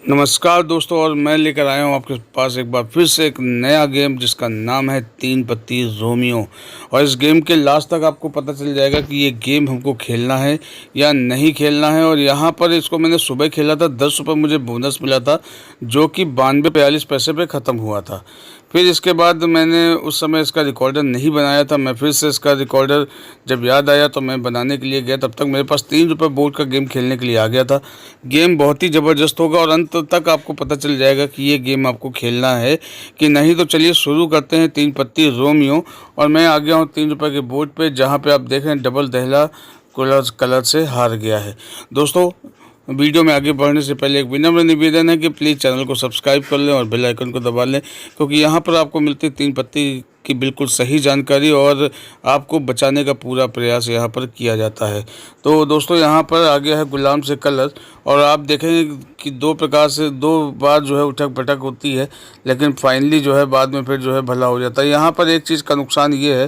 नमस्कार दोस्तों, और मैं लेकर आया हूँ आपके पास एक बार फिर से एक नया गेम जिसका नाम है तीन पत्ती रोमियो। और इस गेम के लास्ट तक आपको पता चल जाएगा कि ये गेम हमको खेलना है या नहीं खेलना है। और यहाँ पर इसको मैंने सुबह खेला था, 10 रुपये मुझे बोनस मिला था जो कि 92-42 पैसे पे ख़त्म हुआ था। फिर इसके बाद मैंने उस समय इसका रिकॉर्डर नहीं बनाया था। मैं फिर से इसका रिकॉर्डर जब याद आया तो मैं बनाने के लिए गया, तब तक मेरे पास 3 रुपये बोर्ड का गेम खेलने के लिए आ गया था। गेम बहुत ही ज़बरदस्त होगा और अंत तक आपको पता चल जाएगा कि ये गेम आपको खेलना है कि नहीं। तो चलिए शुरू करते हैं तीन पत्ती रोमियो। और मैं आ गया हूँ 3 रुपये के बोर्ड पे, जहाँ पे आप देख रहे हैं डबल दहला कलर से हार गया है। दोस्तों, वीडियो में आगे बढ़ने से पहले एक विनम्र निवेदन है कि प्लीज़ चैनल को सब्सक्राइब कर लें और बेल आइकन को दबा लें, क्योंकि यहाँ पर आपको मिलती है तीन पत्ती की बिल्कुल सही जानकारी और आपको बचाने का पूरा प्रयास यहाँ पर किया जाता है। तो दोस्तों, यहाँ पर आ गया है गुलाम से कलर, और आप देखेंगे कि दो प्रकार से दो बार जो है उठक पटक होती है, लेकिन फाइनली जो है बाद में फिर जो है भला हो जाता है। यहाँ पर एक चीज़ का नुकसान ये है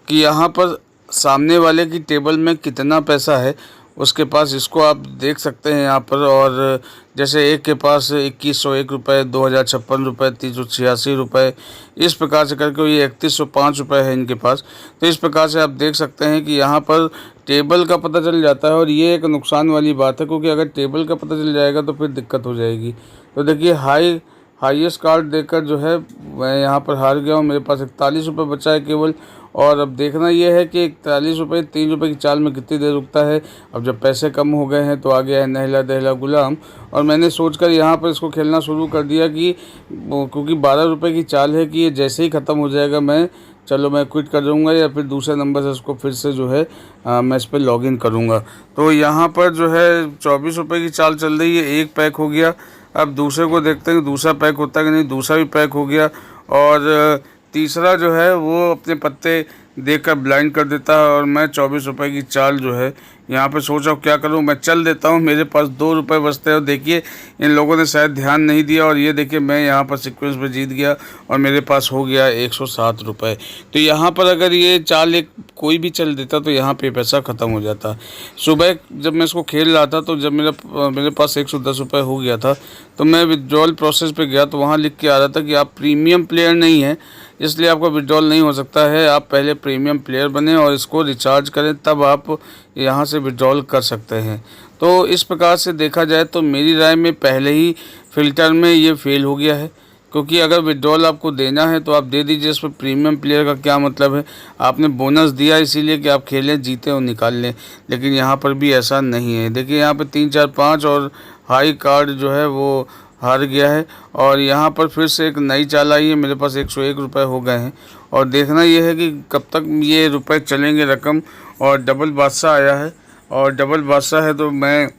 कि यहाँ पर सामने वाले की टेबल में कितना पैसा है उसके पास, इसको आप देख सकते हैं यहाँ पर। और जैसे एक के पास 2101 रुपये, 2056 रुपये, 386 रुपये, इस प्रकार से करके ये 3105 रुपये है इनके पास। तो इस प्रकार से आप देख सकते हैं कि यहाँ पर टेबल का पता चल जाता है, और ये एक नुकसान वाली बात है, क्योंकि अगर टेबल का पता चल जाएगा तो फिर दिक्कत हो जाएगी। तो देखिए, हाईएस्ट कार्ड देकर जो है मैं यहाँ पर हार गया हूँ। मेरे पास 41 रुपये बचा है केवल। और अब देखना यह है कि 41 रुपये 3 रुपये की चाल में कितनी देर रुकता है। अब जब पैसे कम हो गए हैं तो आ गया है नहला दहला गुलाम, और मैंने सोचकर यहाँ पर इसको खेलना शुरू कर दिया कि क्योंकि 12 रुपये की चाल है कि ये जैसे ही ख़त्म हो जाएगा मैं क्विट कर दूँगा, या फिर दूसरे नंबर से इसको फिर से जो है मैं इस पर लॉगिन करूँगा। तो यहाँ पर जो है 24 रुपये की चाल चल रही है, एक पैक हो गया। अब दूसरे को देखते हैं दूसरा पैक होता है कि नहीं। दूसरा भी पैक हो गया, और तीसरा जो है वो अपने पत्ते देखकर ब्लाइंड कर देता है। और मैं 24 रुपये की चाल जो है यहाँ पे सोच रहा हूँ क्या करूँ, मैं चल देता हूँ। मेरे पास 2 रुपये बचते हैं, और देखिए इन लोगों ने शायद ध्यान नहीं दिया, और ये देखिए मैं यहाँ पर सीक्वेंस में जीत गया और मेरे पास हो गया 107 रुपये। तो यहाँ पर अगर ये चाल एक कोई भी चल देता तो यहाँ पे पैसा ख़त्म हो जाता। सुबह जब मैं इसको खेल रहा था तो जब मेरे पास 110 रुपये हो गया था, तो मैं विड्रॉल प्रोसेस पे गया तो वहाँ लिख के आ रहा था कि आप प्रीमियम प्लेयर नहीं हैं, इसलिए आपका विड्रॉल नहीं हो सकता है। आप पहले प्रीमियम प्लेयर बने और इसको रिचार्ज करें, तब आप यहाँ से विड्रॉल कर सकते हैं। तो इस प्रकार से देखा जाए तो मेरी राय में पहले ही फ़िल्टर में ये फेल हो गया है, क्योंकि अगर विड्रॉल आपको देना है तो आप दे दीजिए। इस पर प्रीमियम प्लेयर का क्या मतलब है। आपने बोनस दिया इसीलिए कि आप खेलें, जीतें और निकाल लें, लेकिन यहाँ पर भी ऐसा नहीं है। देखिए यहाँ पे 3 4 5 और हाई कार्ड जो है वो हार गया है। और यहाँ पर फिर से एक नई चाल आई है, मेरे पास 101 रुपये हो गए हैं। और देखना यह है कि कब तक ये रुपए चलेंगे रकम। और डबल बादशाह आया है, और डबल बादशाह है तो मैं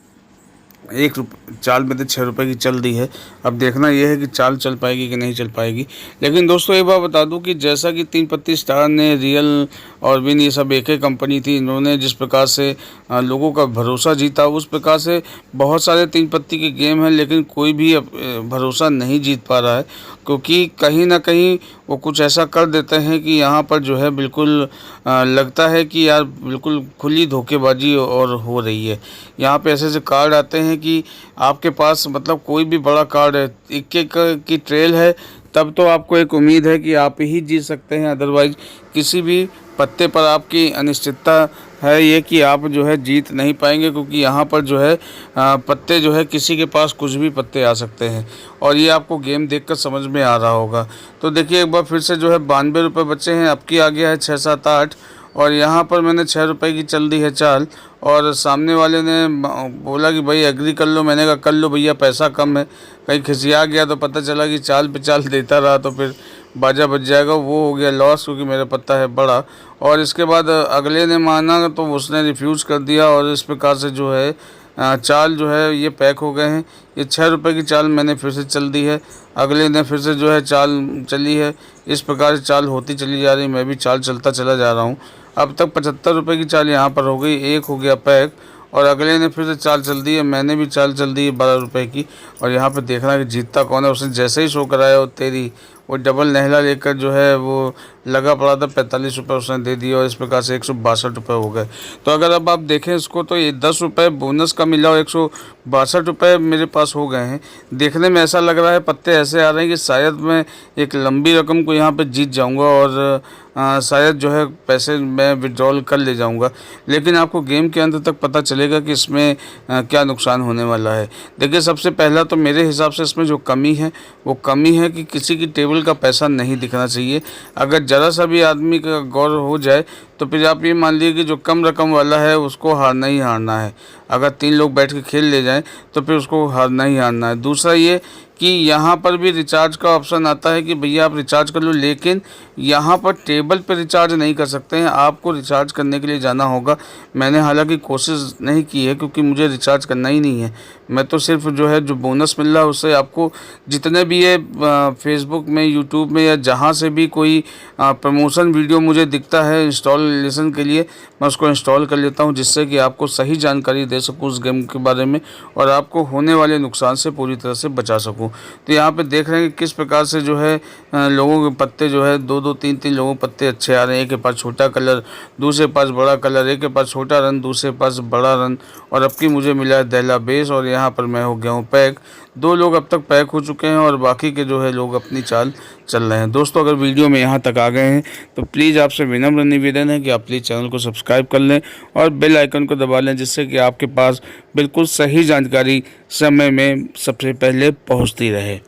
चाल में तो 6 रुपये की चल रही है। अब देखना यह है कि चाल चल पाएगी कि नहीं चल पाएगी। लेकिन दोस्तों, एक बात बता दूं कि जैसा कि तीन पत्ती स्टार ने, रियल और विन, ये सब एक ही कंपनी थी, इन्होंने जिस प्रकार से लोगों का भरोसा जीता, उस प्रकार से बहुत सारे तीन पत्ती के गेम हैं, लेकिन कोई भी भरोसा नहीं जीत पा रहा है, क्योंकि कहीं ना कहीं वो कुछ ऐसा कर देते हैं कि यहाँ पर जो है बिल्कुल लगता है कि यार बिल्कुल खुली धोखेबाजी और हो रही है। यहाँ पे ऐसे ऐसे कार्ड आते हैं कि आपके पास मतलब कोई भी बड़ा कार्ड है, एक एक की ट्रेल है, तब तो आपको एक उम्मीद है कि आप ही जीत सकते हैं। अदरवाइज किसी भी पत्ते पर आपकी अनिश्चितता है ये कि आप जो है जीत नहीं पाएंगे, क्योंकि यहाँ पर जो है पत्ते जो है किसी के पास कुछ भी पत्ते आ सकते हैं, और ये आपको गेम देखकर समझ में आ रहा होगा। तो देखिए एक बार फिर से जो है 92 रुपये बचे हैं, अब की आ गया है 6 7 8। और यहाँ पर मैंने 6 रुपये की चल दी है चाल, और सामने वाले ने बोला कि भाई एग्री कर लो। मैंने कहा कर लो भैया, पैसा कम है। कहीं खिसिया गया तो पता चला कि चाल पे चाल देता रहा तो फिर बाजा बच जाएगा, वो हो गया लॉस, क्योंकि मेरा पत्ता है बड़ा। और इसके बाद अगले ने माना तो उसने रिफ्यूज़ कर दिया, और इस प्रकार से जो है चाल जो है ये पैक हो गए हैं। ये 6 रुपये की चाल मैंने फिर से चल दी है, अगले ने फिर से जो है चाल चली है। इस प्रकार से चाल होती चली जा रही, मैं भी चाल चलता चला जा रहा हूँ। अब तक 75 रुपये की चाल यहाँ पर हो गई, एक हो गया पैक, और अगले ने फिर से चाल चल दी है, मैंने भी चाल चल दी है 12 रुपये की। और यहाँ पे देखना कि जीतता कौन है। उसने जैसे ही शो कराया वो तेरी वो डबल नहला लेकर जो है वो लगा पड़ा था, 45 रुपये उसने दे दिया और इस प्रकार से 162 रुपये हो गए। तो अगर अब आप देखें इसको तो ये 10 रुपये बोनस का मिला और 162 रुपये मेरे पास हो गए हैं। देखने में ऐसा लग रहा है, पत्ते ऐसे आ रहे हैं कि शायद मैं एक लंबी रकम को यहाँ पे जीत जाऊँगा और शायद जो है पैसे मैं विड्रॉल कर ले जाऊंगा, लेकिन आपको गेम के अंत तक पता चलेगा कि इसमें क्या नुकसान होने वाला है। देखिए, सबसे पहला तो मेरे हिसाब से इसमें जो कमी है वो कमी है कि किसी की टेबल का पैसा नहीं दिखना चाहिए। अगर ज़रा सा भी आदमी का गौर हो जाए तो फिर आप ये मान लीजिए कि जो कम रकम वाला है उसको हारना ही हारना है। अगर 3 लोग बैठ के खेल ले जाएं तो फिर उसको हारना ही हारना है। दूसरा ये कि यहाँ पर भी रिचार्ज का ऑप्शन आता है कि भैया आप रिचार्ज कर लो, लेकिन यहाँ पर टेबल पे रिचार्ज नहीं कर सकते हैं, आपको रिचार्ज करने के लिए जाना होगा। मैंने हालांकि कोशिश नहीं की है क्योंकि मुझे रिचार्ज करना ही नहीं है। मैं तो सिर्फ जो है जो बोनस मिल रहा है उससे आपको जितने भी ये फेसबुक में, यूट्यूब में या जहाँ से भी कोई प्रमोशन वीडियो मुझे दिखता है इंस्टॉलेशन के लिए, मैं उसको इंस्टॉल कर लेता हूँ, जिससे कि आपको सही जानकारी दे सकूँ उस गेम के बारे में और आपको होने वाले नुकसान से पूरी तरह से बचा सकूँ। तो यहाँ पे देख रहे हैं कि किस प्रकार से जो है लोगों के पत्ते जो है 2-2 3-3 लोगों के पत्ते अच्छे आ रहे हैं। एक के पास छोटा कलर, दूसरे पास बड़ा कलर, एक के पास छोटा रन, दूसरे पास बड़ा रन, और अब की मुझे मिला है दहला बेस और यहाँ पर मैं हो गया हूँ पैक। 2 लोग अब तक पैक हो चुके हैं और बाकी के जो है लोग अपनी चाल चल रहे हैं। दोस्तों, अगर वीडियो में यहाँ तक आ गए हैं तो प्लीज़ आपसे विनम्र निवेदन है कि आप प्लीज़ चैनल को सब्सक्राइब कर लें और बेल आइकन को दबा लें, जिससे कि आपके पास बिल्कुल सही जानकारी समय में सबसे पहले पहुँचती रहे।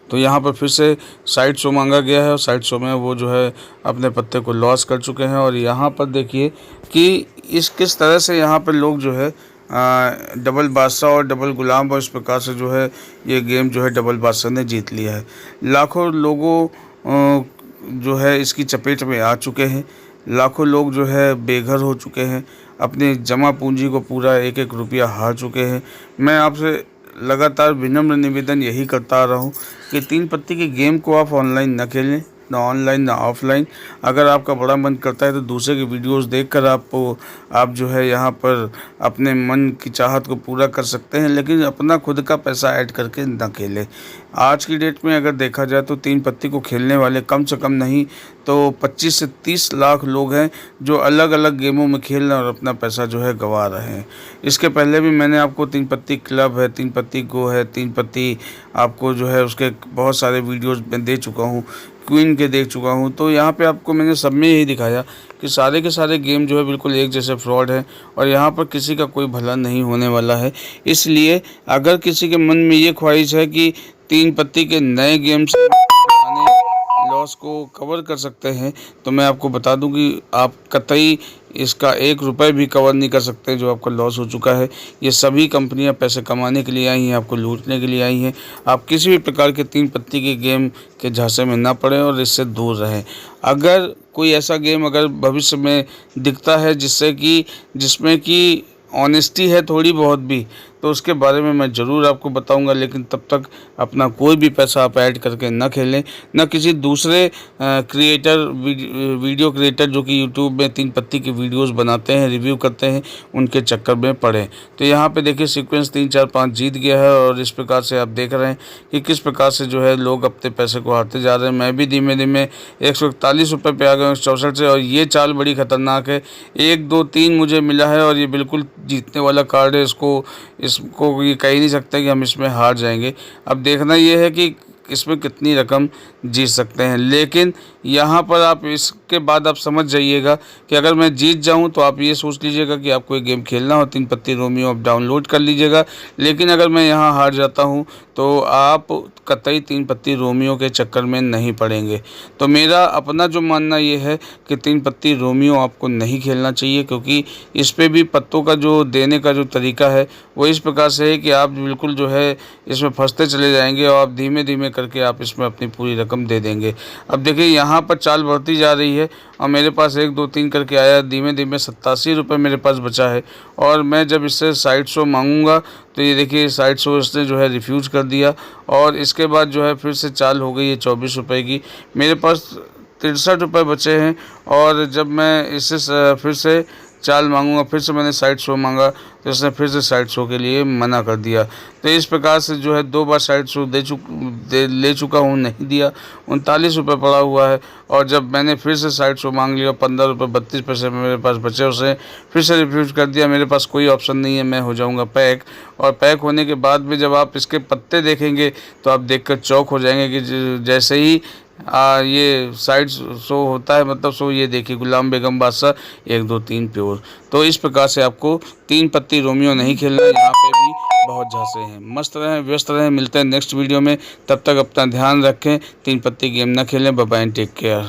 तो यहाँ पर फिर से साइड शो मांगा गया है और साइड शो में वो जो है अपने पत्ते को लॉस कर चुके हैं। और यहाँ पर देखिए कि इस किस तरह से यहाँ पर लोग जो है डबल बादशाह और डबल गुलाम और इस प्रकार से जो है ये गेम जो है डबल बादशाह ने जीत लिया है। लाखों लोगों जो है इसकी चपेट में आ चुके हैं, लाखों लोग जो है बेघर हो चुके हैं, अपनी जमा पूंजी को पूरा 1-1 रुपया हार चुके हैं। मैं आपसे लगातार विनम्र निवेदन यही करता आ रहा हूँ कि 3 पत्ती के गेम को आप ऑनलाइन न खेलें, ना ऑनलाइन ना ऑफलाइन। अगर आपका बड़ा मन करता है तो दूसरे के वीडियोस देखकर आप जो है यहाँ पर अपने मन की चाहत को पूरा कर सकते हैं, लेकिन अपना खुद का पैसा ऐड करके ना खेलें। आज की डेट में अगर देखा जाए तो 3 पत्ती को खेलने वाले कम से कम नहीं तो 25 से 30 लाख लोग हैं जो अलग अलग गेमों में खेल रहे हैं और अपना पैसा जो है गंवा रहे हैं। इसके पहले भी मैंने आपको 3 पत्ती क्लब है, 3 पत्ती गो है, 3 पत्ती आपको जो है उसके बहुत सारे वीडियोस में दे चुका हूँ, क्वीन के देख चुका हूँ। तो यहाँ पे आपको मैंने सब में यही दिखाया कि सारे के सारे गेम जो है बिल्कुल एक जैसे फ्रॉड है और यहाँ पर किसी का कोई भला नहीं होने वाला है। इसलिए अगर किसी के मन में ये ख्वाहिश है कि 3 पत्ती के नए गेम से लॉस को कवर कर सकते हैं, तो मैं आपको बता दूं कि आप कतई इसका 1 रुपये भी कवर नहीं कर सकते जो आपका लॉस हो चुका है। ये सभी कंपनियां पैसे कमाने के लिए आई हैं, आपको लूटने के लिए आई हैं। आप किसी भी प्रकार के 3 पत्ती के गेम के झांसे में ना पड़ें और इससे दूर रहें। अगर कोई ऐसा गेम अगर भविष्य में दिखता है जिसमें कि ऑनेस्टी है थोड़ी बहुत भी, तो उसके बारे में मैं ज़रूर आपको बताऊंगा, लेकिन तब तक अपना कोई भी पैसा आप ऐड करके ना खेलें, ना किसी दूसरे वीडियो क्रिएटर जो कि यूट्यूब में 3 पत्ती की वीडियोस बनाते हैं, रिव्यू करते हैं, उनके चक्कर में पड़े। तो यहाँ पे देखिए सीक्वेंस 3 4 5 जीत गया है और इस प्रकार से आप देख रहे हैं कि किस प्रकार से जो है लोग अपने पैसे को हारते जा रहे हैं। मैं भी धीमे धीमे 141 रुपये पे आ गया हूँ 64 से, और ये चाल बड़ी ख़तरनाक है। 1 2 3 मुझे मिला है और ये बिल्कुल जीतने वाला कार्ड है। इसको ये कह ही नहीं सकते कि हम इसमें हार जाएंगे। अब देखना ये है कि इसमें कितनी रकम जीत सकते हैं, लेकिन यहाँ पर आप इसके बाद आप समझ जाइएगा कि अगर मैं जीत जाऊँ तो आप ये सोच लीजिएगा कि आपको ये गेम खेलना हो, 3 पत्ती रोमियो आप डाउनलोड कर लीजिएगा। लेकिन अगर मैं यहाँ हार जाता हूँ तो आप कतई 3 पत्ती रोमियो के चक्कर में नहीं पड़ेंगे। तो मेरा अपना जो मानना ये है कि 3 पत्ती रोमियो आपको नहीं खेलना चाहिए, क्योंकि इस पर भी पत्तों का जो देने का जो तरीका है वो इस प्रकार से है कि आप बिल्कुल जो है इसमें फंसते चले जाएंगे और आप धीमे धीमे करके आप इसमें अपनी पूरी रकम दे देंगे। अब देखिए यहाँ पर चाल बढ़ती जा रही है और मेरे पास 1 2 3 करके आया, धीमे धीमे 87 रुपये मेरे पास बचा है। और मैं जब इससे साइड शो मांगूंगा तो ये देखिए साइड शो इसने जो है रिफ्यूज़ कर दिया और इसके बाद जो है फिर से चाल हो गई है 24 रुपये की। मेरे पास 63 रुपये बचे हैं और जब मैं इससे फिर से चाल मांगूंगा, फिर से मैंने साइड शो मांगा तो इसने फिर से साइड शो के लिए मना कर दिया। तो इस प्रकार से जो है 2 बार साइड शो ले चुका हूँ, नहीं दिया। 39 रुपये पड़ा हुआ है। और जब मैंने फिर से साइड शो मांग लिया, 15 रुपये 32 पैसे मेरे पास बचे, उसे फिर से रिफ्यूज़ कर दिया। मेरे पास कोई ऑप्शन नहीं है, मैं हो जाऊंगा पैक। और पैक होने के बाद भी जब आप इसके पत्ते देखेंगे तो आप देखकर चौंक हो जाएंगे कि जैसे ही ये साइड शो होता है, मतलब शो, ये देखिए गुलाम बेगम बादशाह 1 2 3 प्योर। तो इस प्रकार से आपको 3 पत्ती रोमियो नहीं खेलना है। यहाँ पे भी बहुत झांसे हैं। मस्त रहें, व्यस्त रहें। मिलते हैं नेक्स्ट वीडियो में, तब तक अपना ध्यान रखें, 3 पत्ती गेम ना खेलें। Bye bye, take care.